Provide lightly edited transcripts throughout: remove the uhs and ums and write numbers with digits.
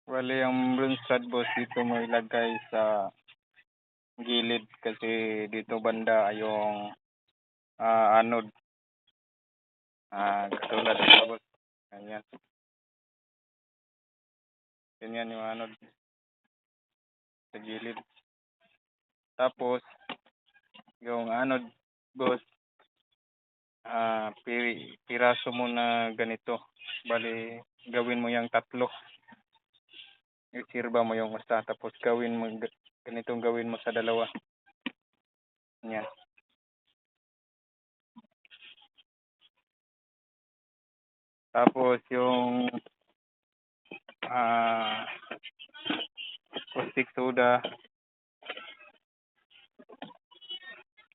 Bale ang bronze stud boss dito mo ilagay sa gilid kasi dito banda yung anode. Katulad nito boss. Ganyan. Ganyan yung anode sa gilid. Tapos yung anode boss, piraso mo na ganito. Bali gawin mo yung tatlo. Isirba mo yung isa tapos gawin mo ganitong gawin mo sa dalawa. Yan. Tapos yung caustic soda,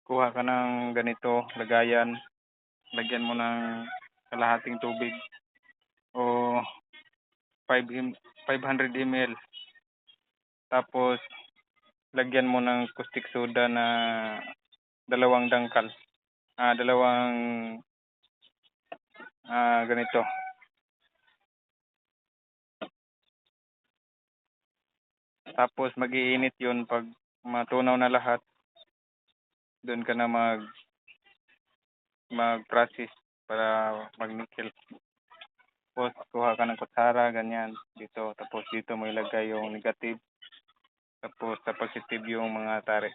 kuha ka ng ganito, lagayan, lagyan mo ng kalahating tubig o 500 ml. Tapos lagyan mo ng caustic soda na dalawang dangkal. Dalawang ganito. Tapos mag-iinit 'yun pag matunaw na lahat. Doon ka na mag-process para mag-nickel. Tapos kuha ka ng kutsara, ganyan, dito. Tapos dito mo ilagay yung negative. Tapos sa positive yung mga tare.